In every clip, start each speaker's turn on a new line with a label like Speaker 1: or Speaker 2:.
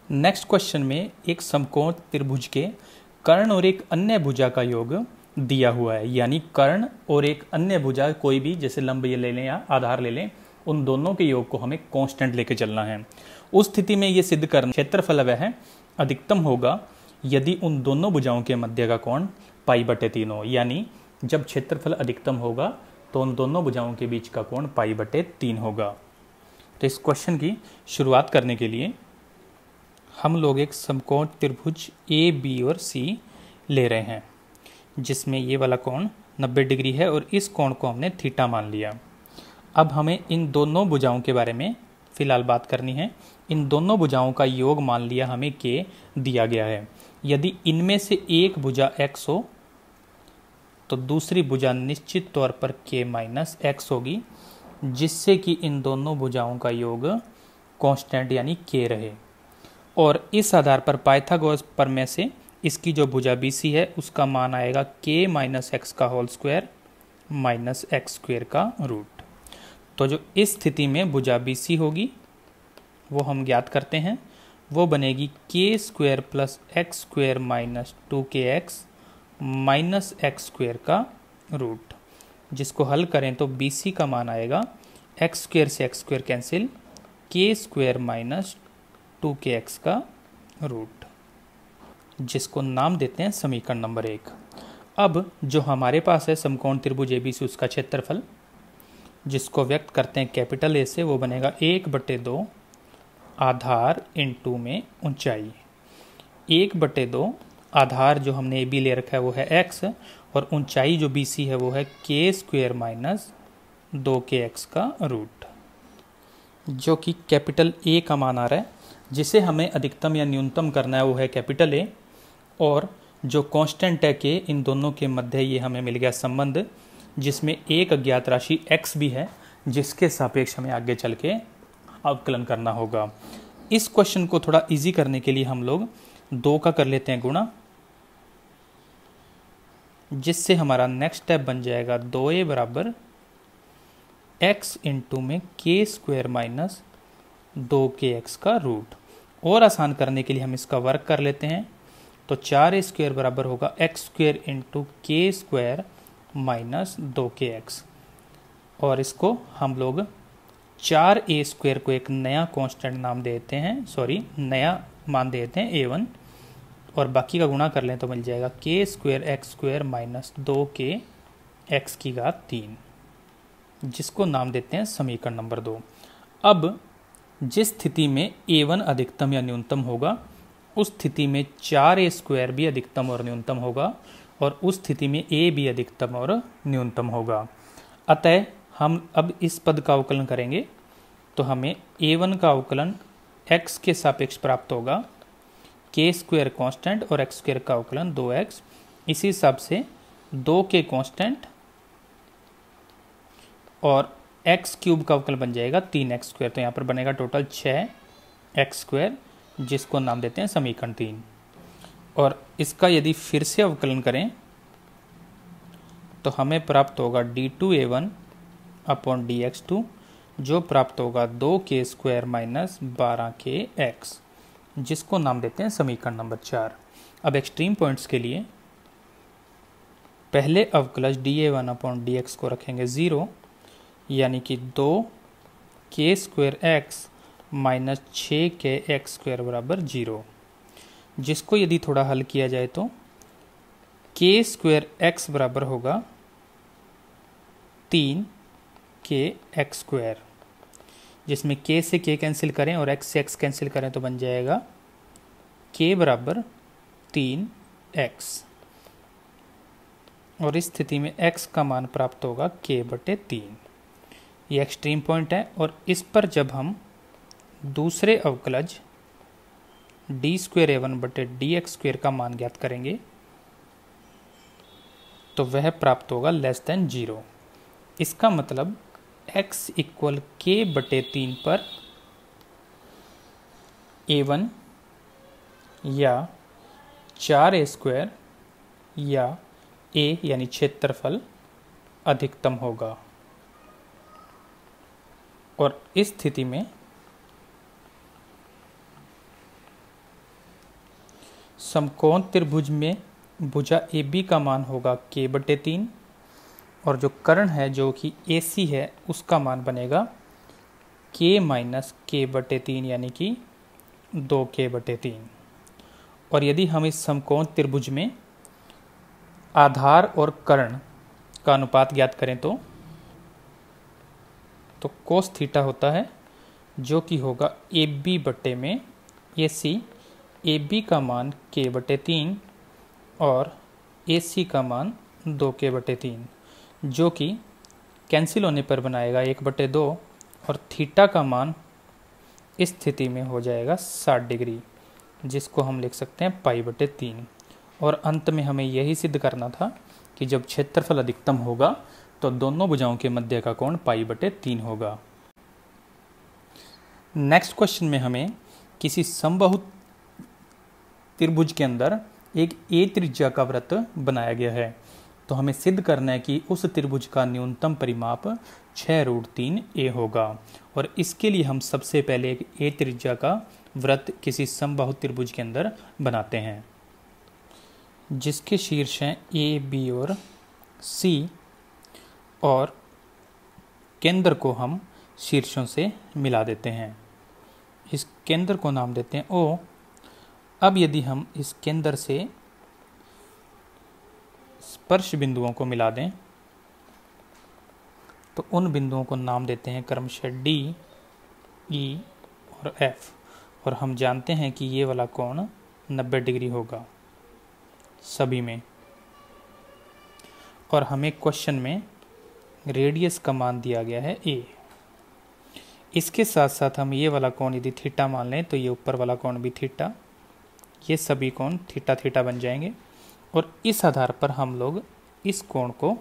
Speaker 1: Next question में एक समकोण त्रिभुज के कर्ण और एक अन्य भुजा का योग दिया हुआ है, यानी कर्ण और एक अन्य भुजा कोई भी, जैसे लंब ये ले लें या आधार ले लें, उन दोनों के योग को हमें कांस्टेंट लेके चलना है। उस स्थिति में ये सिद्ध करना क्षेत्रफल वह अधिकतम होगा यदि उन दोनों भुजाओं के मध्य का कोण π/3 हो, यानी जब क्षेत्रफल अधिकतम होगा तो उन दोनों भुजाओं के बीच का कोण π/3 होगा। तो इस क्वेश्चन की शुरुआत करने के लिए हम लोग एक समकोण त्रिभुज ए बी और सी ले रहे हैं, जिसमें ये वाला कोण 90 डिग्री है और इस कोण को हमने थीटा मान लिया। अब हमें इन दोनों भुजाओं के बारे में फिलहाल बात करनी है। इन दोनों भुजाओं का योग मान लिया हमें के दिया गया है। यदि इनमें से एक भुजा x हो तो दूसरी भुजा निश्चित तौर पर k-x होगी, जिससे कि इन दोनों भुजाओं का योग कांस्टेंट यानी k रहे। और इस आधार पर पाइथागोरस प्रमेय से इसकी जो भुजा BC है उसका मान आएगा k-x का whole square minus x square का रूट। तो जो इस स्थिति में भुजा BC होगी वो हम ज्ञात करते हैं, वो बनेगी k square plus x square minus 2kx minus x square का रूट। जिसको हल करें तो BC का मान आएगा x स्क्वायर से x square cancel, k square minus 2kx का रूट, जिसको नाम देते हैं समीकरण नंबर 1। अब जो हमारे पास है समकोण त्रिभुज ABC उसका क्षेत्रफल, जिसको व्यक्त करते हैं कैपिटल A से, वो बनेगा 1/2 आधार इंटू में ऊंचाई। 1/2 आधार जो हमने AB ले रखा है वो है x और ऊंचाई जो BC है वो है k स्क्वायर माइनस 2kx का रूट, जो कि कैपिटल A का मान आ रहा है। जिसे हमें अधिकतम या न्यूनतम करना है वो है कैपिटल A, और जो कांस्टेंट है के इन दोनों के मध्य ये हमें मिल गया संबंध, जिसमें एक अज्ञात राशि x भी है, जिसके सापेक्ष हमें आगे चल के अवकलन करना होगा। इस क्वेश्चन को थोड़ा इजी करने के लिए हम लोग 2 का कर लेते हैं गुणा, जिससे हमारा नेक्स्ट स्टेप बन जाएगा 2a बराबर x इंटू में k स्क्वायर माइनस 2kx का रूट। और आसान करने के लिए हम इसका वर्क कर लेते हैं, तो 4a स्क्वायर बराबर होगा x square into k square minus 2kx। और इसको हम लोग 4a स्क्वायर को एक नया कांस्टेंट नाम देते हैं, नया मान देते हैं a1, और बाकी का गुणा कर लें तो मिल जाएगा k square x square minus 2k x की घात 3, जिसको नाम देते हैं समीकरण नंबर 2। अब जिस स्थिति में a1 अधिकतम या न्यूनतम होगा उस स्थिति में 4a स्क्वायर भी अधिकतम और न्यूनतम होगा, और उस स्थिति में a भी अधिकतम और न्यूनतम होगा। अतः हम अब इस पद का अवकलन करेंगे तो हमें a1 का अवकलन x के सापेक्ष प्राप्त होगा, k स्क्वायर कांस्टेंट और x स्क्वायर का अवकलन 2x। इसी हिसाब से 2k कांस्टेंट और x क्यूब का अवकलन बन जाएगा 3x स्क्वायर। तो यहाँ पर बनेगा टोटल 6x स्क्वायर, जिसको नाम देते हैं समीकरण 3। और इसका यदि फिर से अवकलन करें तो हमें प्राप्त होगा d2a1 अपॉन dx2, जो प्राप्त होगा 2k स्क्वायर माइनस 12kx, जिसको नाम देते हैं समीकरण नंबर 4। अब एक्सट्रीम पॉइंट्स के लिए पहले अवकलज dA1 अपॉन dx को रखेंगे 0, यानी कि 2k square x minus 6kx square बराबर 0, जिसको यदि थोड़ा हल किया जाए तो k स्क्वायर x बराबर होगा 3kx स्क्वायर, जिसमें k से k कैंसिल करें और x से x कैंसिल करें तो बन जाएगा k बराबर 3x, और इस स्थिति में x का मान प्राप्त होगा k/3। ये एक्सट्रीम पॉइंट है, और इस पर जब हम दूसरे अवकलज d स्क्वायर a1/dx स्क्वायर का मान ज्ञात करेंगे तो वह प्राप्त होगा लेस देन 0। इसका मतलब x इक्वल k/3 पर a1 या 4a स्क्वायर या a यानी क्षेत्रफल अधिकतम होगा। और इस स्थिति में समकोण त्रिभुज में भुजा ए बी का मान होगा k/3 और जो कर्ण है जो कि ए सी है उसका मान बनेगा k माइनस k/3 यानी कि 2k/3। और यदि हम इस समकोण त्रिभुज में आधार और कर्ण का अनुपात ज्ञात करें तो कोस थीटा होता है जो कि होगा ए बी बटे में ए सी। ए बी का मान k/3 और ए सी का मान 2k/3 जो कि कैंसिल होने पर बनाएगा 1/2 और थीटा का मान इस स्थिति में हो जाएगा 60 डिग्री जिसको हम लिख सकते हैं π/3। और अंत में हमें यही सिद्ध करना था कि जब क्षेत्रफल अधिकतम होगा तो दोनों भुजाओं के मध्य का कोण π/3 होगा। नेक्स्ट क्वेश्चन में हमें किसी समबाहु त्रिभुज के अंदर एक ए त्रिज्या का वृत्त बनाया गया है, तो हमें सिद्ध करना है कि उस त्रिभुज का न्यूनतम परिमाप 6√3 a होगा। और इसके लिए हम सबसे पहले एक ए त्रिज्या का वृत्त किसी समबाहु त्रिभुज के अंदर बनाते हैं जिसके शीर्ष हैं ए बी और सी और केंद्र को हम शीर्षों से मिला देते हैं। इस केंद्र को नाम देते हैं O। अब यदि हम इस केंद्र से स्पर्श बिंदुओं को मिला दें तो उन बिंदुओं को नाम देते हैं क्रमशः D, E और F। और हम जानते हैं कि ये वाला कोण 90 डिग्री होगा सभी में। और हमें क्वेश्चन में रेडियस का मान दिया गया है A। इसके साथ साथ हम ये वाला कोण यदि थीटा मान लें तो ये ऊपर वाला कोण भी थीटा, ये सभी कोण थीटा थीटा बन जाएंगे। और इस आधार पर हम लोग इस कोण को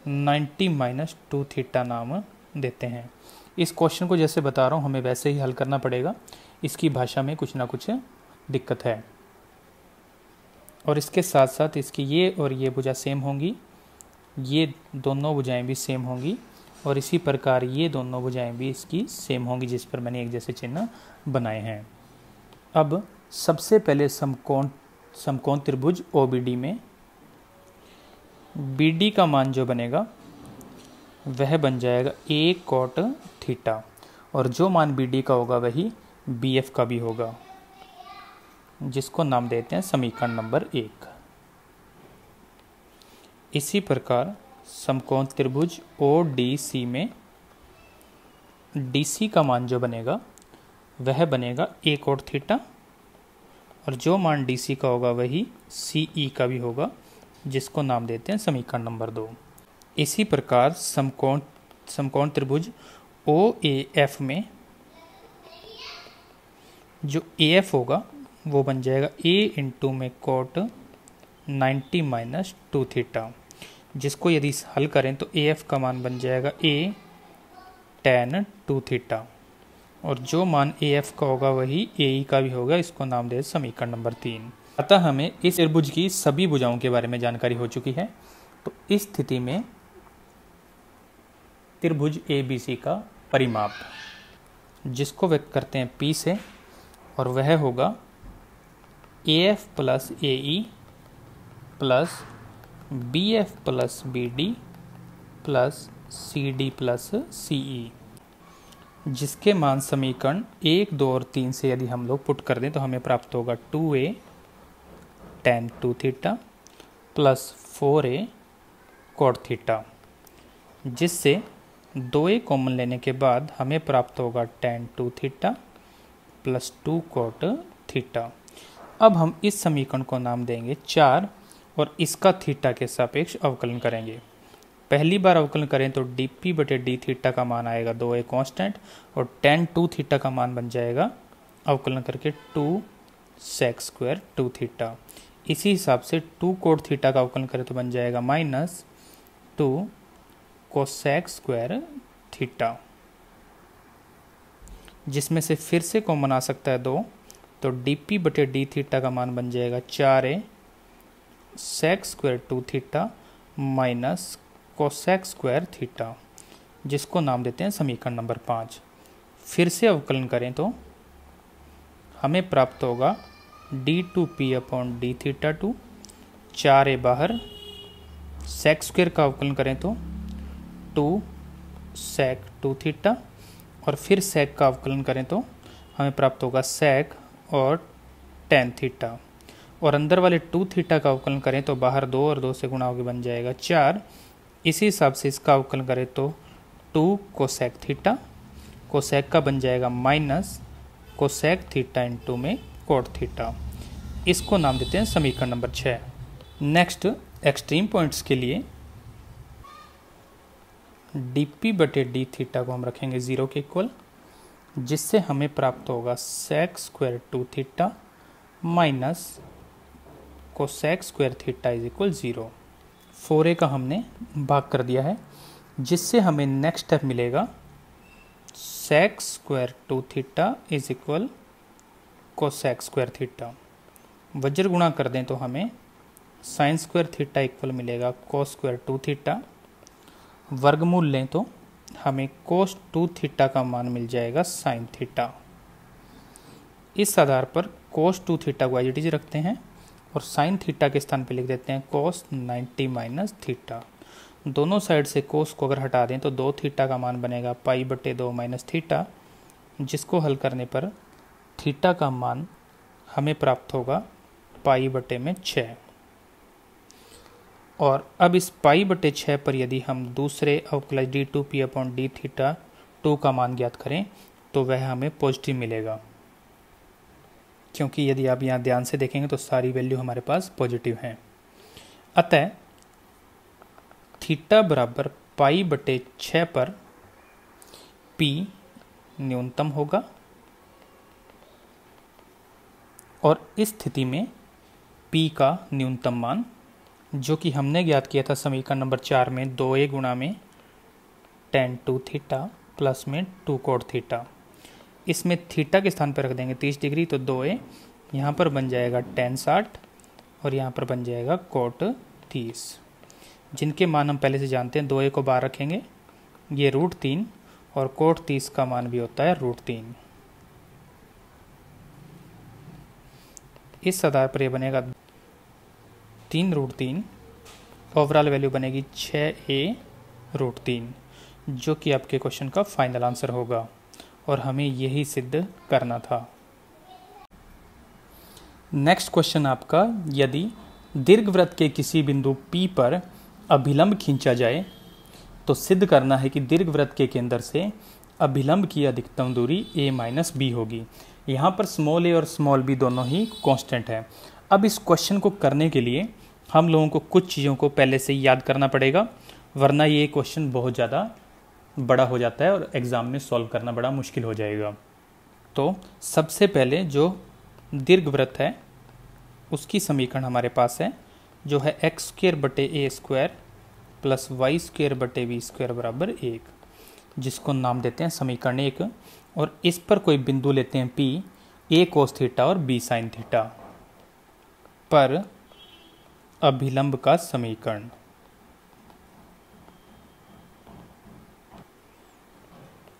Speaker 1: 90-2 थीटा नाम देते हैं। इस क्वेश्चन को जैसे बता रहा हूँ हमें वैसे ही हल करना पड़ेगा, इसकी भाषा में कुछ ना कुछ दिक्कत है। और इसके साथ साथ इसकी ये और ये भुजा सेम होंगी, ये दोनों भुजाएं भी सेम होंगी और इसी प्रकार ये दोनों भुजाएं भी इसकी सेम होंगी जिस पर मैंने एक जैसे चिन्ह बनाए हैं। अब सबसे पहले समकोण त्रिभुज OBD में BD का मान जो बनेगा वह बन जाएगा A cot थीटा और जो मान BD का होगा वही BF का भी होगा जिसको नाम देते हैं समीकरण नंबर 1। इसी प्रकार समकोण त्रिभुज ODC में DC का मान जो बनेगा वह बनेगा A cot थीटा और जो मान DC का होगा वही CE का भी होगा जिसको नाम देते हैं समीकरण नंबर 2। इसी प्रकार समकोण त्रिभुज OAF में जो AF होगा वो बन जाएगा A इंटू में cot 90-2 थीटा जिसको यदि हल करें तो AF का मान बन जाएगा A tan 2 थीटा और जो मान AF का होगा वही AE का भी होगा, इसको नाम दे समीकरण नंबर 3। अतः हमें इस त्रिभुज की सभी भुजाओं के बारे में जानकारी हो चुकी है। तो इस स्थिति में त्रिभुज ABC का परिमाप जिसको व्यक्त करते हैं P से और वह होगा AF plus AE plus BF plus BD plus CD plus CE जिसके मान समीकरण 1, 2 और 3 से यदि हम लोग पुट कर दें तो हमें प्राप्त होगा 2A tan 2 theta plus 4A cot theta जिससे 2A कॉमन लेने के बाद हमें प्राप्त होगा tan 2 theta plus 2 cot theta. अब हम इस समीकरण को नाम देंगे 4 और इसका थीटा के सापेक्ष अवकलन करेंगे। पहली बार अवकलन करें तो dp बटे d थीटा का मान आएगा 2A कांस्टेंट और tan 2 थीटा का मान बन जाएगा अवकलन करके 2 sec स्क्वायर 2 थीटा। इसी हिसाब से 2 cot थीटा का अवकलन करें तो बन जाएगा -2 cosec स्क्वायर थीटा जिसमें से फिर से कॉमन आ सकता है 2, तो dp बटे d थीटा का मान बन जाएगा 4A sec square 2 theta minus cosec square theta जिसको नाम देते हैं समीकरण नंबर 5। फिर से अवकलन करें तो हमें प्राप्त होगा d2p/d θ2, 4a बाहर, sec स्क्वायर का अवकलन करें तो 2 sec 2 थीटा, और फिर sec का अवकलन करें तो हमें प्राप्त होगा sec और tan थीटा, और अंदर वाले 2 थीटा का अवकलन करें तो बाहर 2 और 2 से गुणा होकर बन जाएगा 4। इसी हिसाब से इसका अवकलन करें तो 2 कोसेक थीटा, कोसेक का बन जाएगा माइनस कोसेक थीटा इंटू में कोट थीटा। इसको नाम देते हैं समीकरण नंबर 6। नेक्स्ट एक्सट्रीम पॉइंट्स के लिए dp/d थीटा को हम रखेंगे 0 के इक्वल, जिससे हमें प्राप्त होगा sec square 2 theta minus cosec square theta is equal 0। 4a का हमने भाग कर दिया है, जिससे हमें नेक्स्ट स्टेप मिलेगा sec square 2 theta is equal cosec square theta. वज्र गुणा कर दें तो हमें साइन स्क्वायर थीटा इक्वल मिलेगा कोस स्क्वायर 2 थीटा। वर्गमूल लें तो हमें कोस 2 थीटा का मान मिल जाएगा साइन थीटा। इस आधार पर कोस 2 थीटा को एज इट इज रखते हैं और साइन थीटा के स्थान पर लिख देते हैं कोस 90 माइनस थीटा। दोनों साइड से कोस को अगर हटा दें तो 2 थीटा का मान बनेगा π/2 माइनस थीटा, जिसको हल करने पर थीटा का मान हमें प्राप्त होगा π/6। और अब इस π/6 पर यदि हम दूसरे अवकलज d2p/d थीटा 2 का मान ज्ञात करें तो वह हमें पॉजिटिव मिलेगा, क्योंकि यदि आप यहाँ ध्यान से देखेंगे तो सारी वैल्यू हमारे पास पॉजिटिव हैं। अतः थीटा बराबर π/6 पर p न्यूनतम होगा, और इस स्थिति में p का न्यूनतम मान, जो कि हमने ज्ञात किया था समीकरण नंबर 4 में 2a गुणा में tan 2 थीटा प्लस में 2 कोट थीटा, इसमें थीटा के स्थान पर रख देंगे 30 डिग्री, तो 2a यहाँ पर बन जाएगा tan 60 और यहाँ पर बन जाएगा कोट 30, जिनके मान हम पहले से जानते हैं। 2a को बाहर रखेंगे, ये √3, और कोट 30 का मान भी होता है √3। इस आधार पर यह बनेगा 3√3, ओवरऑल वैल्यू बनेगी 6a√3, जो कि आपके क्वेश्चन का फाइनल आंसर होगा, और हमें यही सिद्ध करना था। नेक्स्ट क्वेश्चन आपका, यदि दीर्घवृत्त के किसी बिंदु P पर अभिलंब खींचा जाए तो सिद्ध करना है कि दीर्घवृत्त के केंद्र से अभिलंब की अधिकतम दूरी a माइनस b होगी। यहाँ पर स्मॉल a और स्मॉल b दोनों ही कांस्टेंट है। अब इस क्वेश्चन को करने के लिए हम लोगों को कुछ चीज़ों को पहले से याद करना पड़ेगा, वरना ये क्वेश्चन बहुत ज़्यादा बड़ा हो जाता है और एग्ज़ाम में सॉल्व करना बड़ा मुश्किल हो जाएगा। तो सबसे पहले जो दीर्घवृत्त है उसकी समीकरण हमारे पास है, जो है x² प्लस y² बराबर 1, जिसको नाम देते हैं समीकरण 1, और इस पर कोई बिंदु लेते हैं P, a कोस थीटा और b साइन थीटा पर अभिलंब का समीकरण।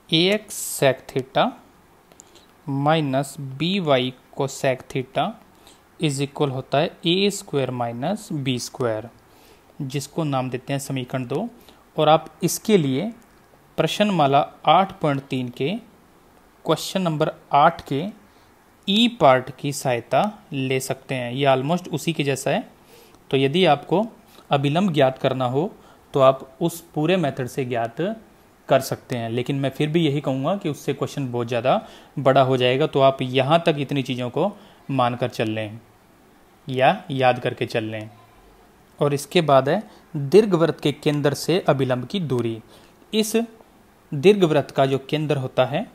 Speaker 1: ax sec theta minus by cosec theta is equal होता है a² माइनस b², जिसको नाम देते हैं समीकरण 2। और आप इसके लिए प्रश्नमाला 8.3 के क्वेश्चन नंबर 8 के ई पार्ट की सहायता ले सकते हैं। ये ऑलमोस्ट उसी के जैसा है। तो यदि आपको अभिलंब ज्ञात करना हो तो आप उस पूरे मेथड से ज्ञात कर सकते हैं, लेकिन मैं फिर भी यही कहूँगा कि उससे क्वेश्चन बहुत ज़्यादा बड़ा हो जाएगा। तो आप यहाँ तक इतनी चीज़ों को मानकर चल लें या याद करके चल लें। और इसके बाद है दीर्घवृत्त के केंद्र से अभिलंब की दूरी। इस दीर्घवृत्त का जो केंद्र होता है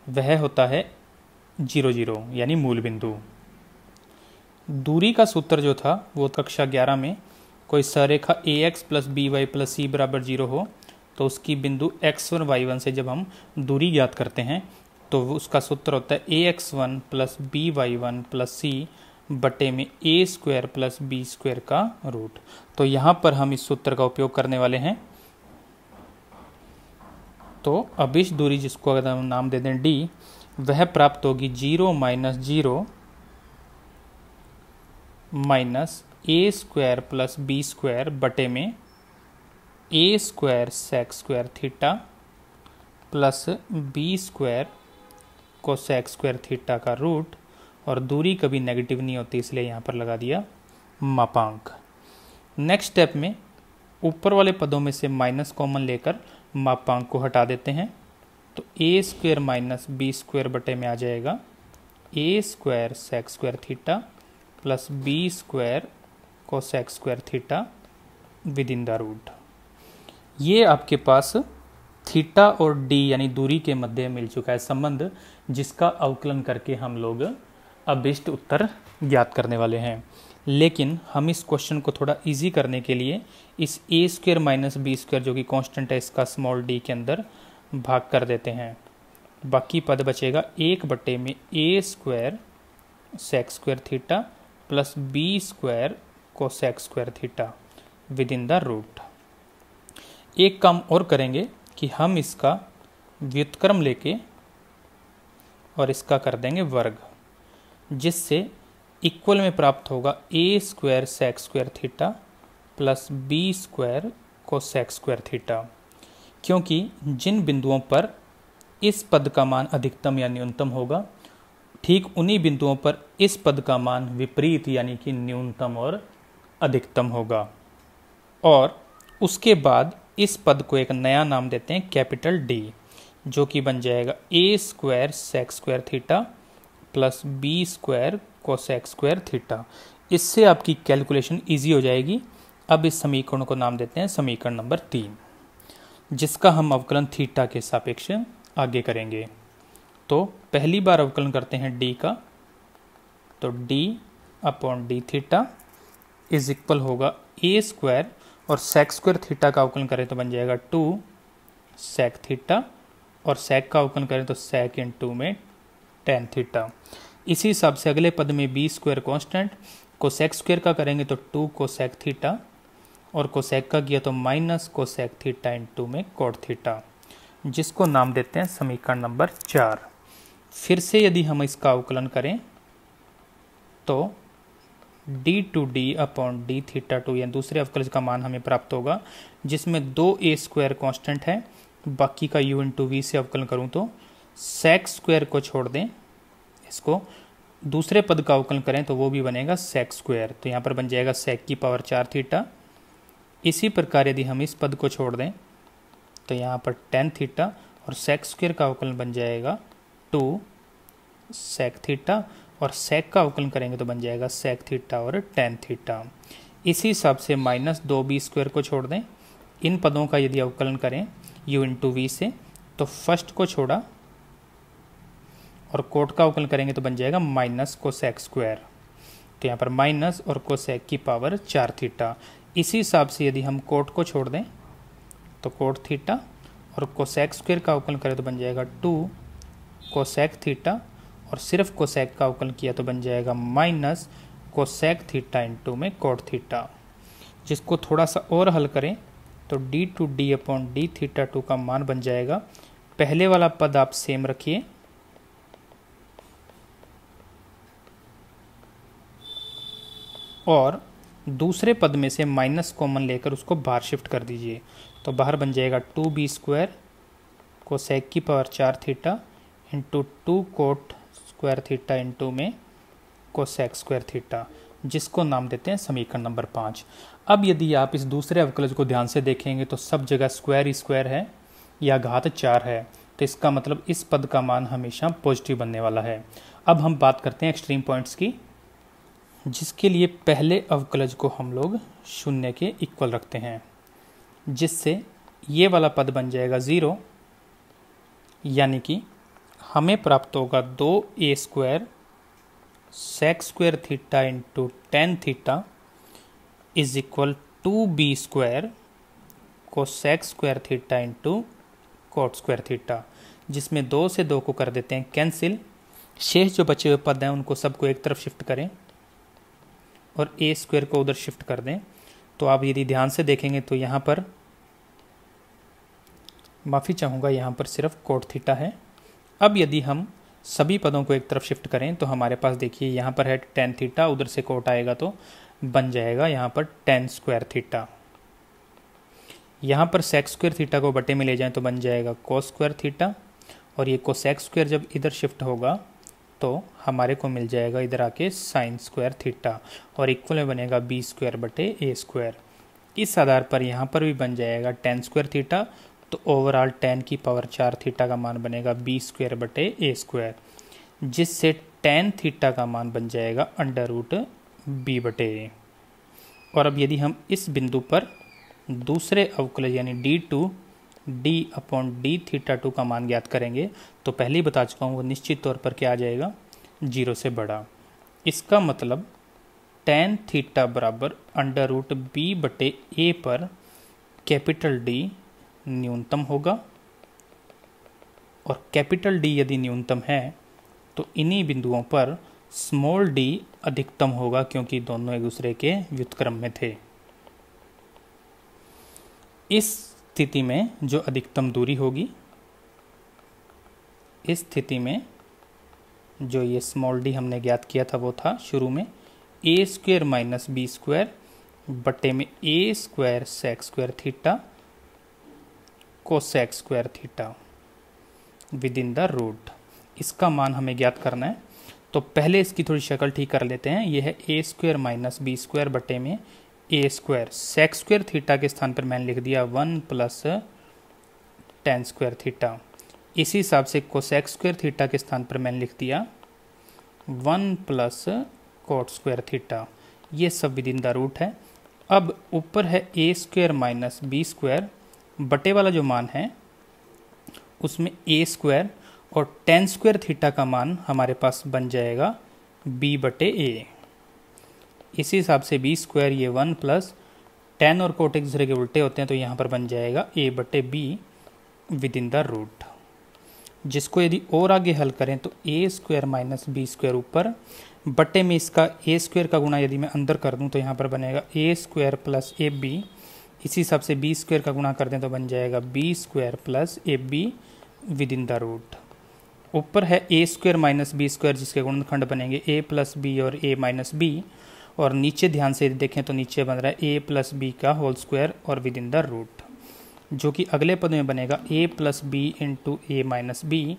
Speaker 1: वह होता है 0 0 यानी मूल बिंदु। दूरी का सूत्र जो था वो कक्षा 11 में कोई सरेखा ax plus by plus c बराबर 0 हो तो उसकी बिंदु x1 y1 से जब हम दूरी ज्ञात करते हैं तो उसका सूत्र होता है ax1 plus by1 plus c बटे में a² प्लस b² का रूट। तो यहाँ पर हम इस सूत्र का उपयोग करने वाले हैं। तो अब इस दूरी जिसको अगर हम नाम दे दें d, वह प्राप्त होगी 0 - 0 minus A square plus B square बटे में A square sec square theta plus B square cosec square theta का रूट, और दूरी कभी नेगेटिव नहीं होती इसलिए यहाँ पर लगा दिया मापांक। नेक्स्ट स्टेप में ऊपर वाले पदों में से माइनस कॉमन लेकर मापांक को हटा देते हैं, तो A square minus B square बटे में आ जाएगा A square sec square theta plus B square cosec square theta within the root. ये आपके पास थीटा और डी यानी दूरी के मध्य मिल चुका है संबंध, जिसका अवकलन करके हम लोग अभिष्ट उत्तर ज्ञात करने वाले हैं। लेकिन हम इस क्वेश्चन को थोड़ा इजी करने के लिए इस ए स्क्वायर माइनस बी स्क्वायर जो कि कांस्टेंट है इसका स्मॉल डी के अंदर भाग कर देते हैं। बाकी पद बचेगा 1 बटे में A square sec square theta plus B square cosec square theta within the root. एक काम और करेंगे कि हम इसका व्युत्क्रम लेके और इसका कर देंगे वर्ग, जिससे इक्वल में प्राप्त होगा A square sec square theta plus B square cosec square theta. क्योंकि जिन बिंदुओं पर इस पद का मान अधिकतम या न्यूनतम होगा, ठीक उन्हीं बिंदुओं पर इस पद का मान विपरीत यानी कि न्यूनतम और अधिकतम होगा। और उसके बाद इस पद को एक नया नाम देते हैं कैपिटल डी, जो कि बन जाएगा A square sec square theta plus B square cosec square theta. इससे आपकी कैलकुलेशन इजी हो जाएगी। अब इस समीकरण को नाम देते हैं समीकरण नंबर 3, जिसका हम अवकलन थीटा के सापेक्ष आगे करेंगे। तो पहली बार अवकलन करते हैं डी का, तो D upon D theta is equal होगा ए स्क्वायर, और सेक स्क्वायर थीटा का अवकलन करें तो बन जाएगा 2 सेक थीटा, और सेक का अवकलन करें तो सेक इंटू में टेन थीटा। इसी हिसाब से अगले पद में B square constant, cosec square का करेंगे तो 2 कोसेक थीटा, और कोसेक का किया तो माइनस कोसेक थीटा इंटू में कोट थीटा, जिसको नाम देते हैं समीकरण नंबर 4। फिर से यदि हम इसका अवकलन करें तो D two D upon D theta two या दूसरे अवकलज का मान हमें प्राप्त होगा, जिसमें 2 ए स्क्वायर कॉन्स्टेंट है, बाकी का यू इंटू वी से अवकलन करूँ तो सेक स्क्वायर को छोड़ दें, इसको दूसरे पद का अवकलन करें तो वो भी बनेगा सेक स्क्वायर, तो यहाँ पर बन जाएगा सेक की पावर 4 थीटा। इसी प्रकार यदि हम इस पद को छोड़ दें तो यहाँ पर टेन थीटा, और सेक स्क्वायर का अवकलन बन जाएगा 2 सेक थीटा, और सेक का अवकलन करेंगे तो बन जाएगा सेक थीटा और टेन थीटा। इसी हिसाब से माइनस 2b स्क्वायर को छोड़ दें, इन पदों का यदि अवकलन करें u इंटू वी से, तो फर्स्ट को छोड़ा और कोट का अवकलन करेंगे तो बन जाएगा माइनस कोसेक स्क्वायर, तो यहाँ पर माइनस और कोसेक की पावर 4 थीटा। इसी हिसाब से यदि हम कोट को छोड़ दें तो कोट थीटा, और कोसेक स्क्वायर का अवकलन करें तो बन जाएगा 2 कोसेक थीटा, और सिर्फ कोसेक का अवकलन किया तो बन जाएगा माइनस कोसेक थीटा इंटू में कोट थीटा। जिसको थोड़ा सा और हल करें तो D two D upon D theta two का मान बन जाएगा, पहले वाला पद आप सेम रखिए, और दूसरे पद में से माइनस कॉमन लेकर उसको बाहर शिफ्ट कर दीजिए, तो बाहर बन जाएगा 2b स्क्वायर कोसेक की power 4 theta into 2 coat square theta into में कोसेक स्क्वायर थीटा, जिसको नाम देते हैं समीकरण नंबर 5। अब यदि आप इस दूसरे अवकलज को ध्यान से देखेंगे तो सब जगह स्क्वायर ही स्क्वायर है या घात 4 है, तो इसका मतलब इस पद का मान हमेशा पॉजिटिव बनने वाला है। अब हम बात करते हैं एक्सट्रीम पॉइंट्स की, जिसके लिए पहले अवकलज को हम लोग 0 के इक्वल रखते हैं, जिससे ये वाला पद बन जाएगा 0, यानी कि हमें प्राप्त होगा 2a square sec square theta into tan theta is equal 2b square cosec square theta into cot square theta, जिसमें 2 से 2 को कर देते हैं कैंसिल। शेष जो बचे हुए पद हैं उनको सबको एक तरफ शिफ्ट करें और a स्क्वायर को उधर शिफ्ट कर दें, तो आप यदि ध्यान से देखेंगे तो यहाँ पर माफ़ी चाहूँगा, यहाँ पर सिर्फ कोट थीटा है। अब यदि हम सभी पदों को एक तरफ शिफ्ट करें तो हमारे पास देखिए यहाँ पर है टेन थीटा, उधर से कोट आएगा तो बन जाएगा यहाँ पर टेन स्क्वायर थीटा। यहाँ पर सेक स्क्वायर थीटा को बटे में ले जाएं तो बन जाएगा कोस स्क्वायर थीटा, और ये कोसेक स्क्वायर जब इधर शिफ्ट होगा तो हमारे को मिल जाएगा इधर आके साइन स्क्वायर थीटा, और इक्वल में बनेगा बी स्क्वायर बटे ए स्क्वायर। इस आधार पर यहाँ पर भी बन जाएगा टेन स्क्वायर थीटा, तो ओवरऑल 10 की पावर 4 थीटा का मान बनेगा बी स्क्वायर बटे ए स्क्वायर, जिससे टेन थीटा का मान बन जाएगा अंडर रूट बी बटे ए। और अब यदि हम इस बिंदु पर दूसरे अवकलज यानी d2 d upon D theta 2 का मान ज्ञात करेंगे तो पहले ही बता चुका हूँ वो निश्चित तौर पर क्या आ जाएगा, 0 से बड़ा। इसका मतलब टेन थीटा बराबर अंडर रूट बी बटे ए पर कैपिटल डी न्यूनतम होगा, और कैपिटल डी यदि न्यूनतम है तो इन्हीं बिंदुओं पर स्मॉल डी अधिकतम होगा, क्योंकि दोनों एक दूसरे के व्युत्क्रम में थे। इस स्थिति में जो अधिकतम दूरी होगी, इस स्थिति में जो ये स्मॉल डी हमने ज्ञात किया था वो था शुरू में A square minus B square बटे में A square sec square theta cosec square theta within the root. इसका मान हमें ज्ञात करना है, तो पहले इसकी थोड़ी शक्ल ठीक कर लेते हैं। यह है A square minus B square बटे में A square, sec square theta के स्थान पर मैंने लिख दिया 1 प्लस टेन स्क्वायर थीटा। इसी हिसाब से कोसेक स्क्वायर थीटा के स्थान पर मैंने लिख दिया 1 प्लस कोट स्क्वायर थीटा। ये सब विद इन द रूट है। अब ऊपर है A square minus B square, बटे वाला जो मान है उसमें ए स्क्वायर और टेन स्क्वायर थीटा का मान हमारे पास बन जाएगा बी बटे ए। इसी हिसाब से बी स्क्वायर ये 1 प्लस टेन और कोट एक दूसरे के उल्टे होते हैं तो यहाँ पर बन जाएगा ए बटे B within the root, जिसको यदि और आगे हल करें तो A square minus B square ऊपर बटे में इसका ए स्क्वायर का गुणा यदि मैं अंदर कर दूं तो यहाँ पर बनेगा ए स्क्वायर प्लस ए बी। इसी हिसाब से बी स्क्वायर का गुणा कर दें तो बन जाएगा B square plus A B within the root. ऊपर है A square minus B square जिसके गुणनखंड बनेंगे ए प्लस बी और ए माइनस बी, और नीचे ध्यान से देखें तो नीचे बन रहा है ए प्लस बी का होल स्क्वायर और विद इन द रूट, जो कि अगले पद में बनेगा ए प्लस बी इंटू ए माइनस बी,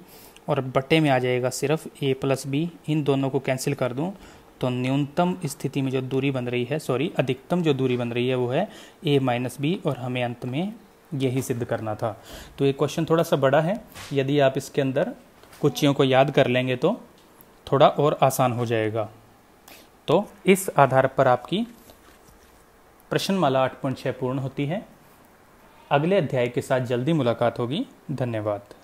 Speaker 1: और बटे में आ जाएगा सिर्फ ए प्लस बी। इन दोनों को कैंसिल कर दूं तो न्यूनतम स्थिति में जो दूरी बन रही है, अधिकतम जो दूरी बन रही है वो है ए माइनस बी, और हमें अंत में यही सिद्ध करना था। तो ये क्वेश्चन थोड़ा सा बड़ा है, यदि आप इसके अंदर कुछ चीज़ों को याद कर लेंगे तो थोड़ा और आसान हो जाएगा। तो इस आधार पर आपकी प्रश्नमाला 8.6 पूर्ण होती है। अगले अध्याय के साथ जल्दी मुलाकात होगी। धन्यवाद।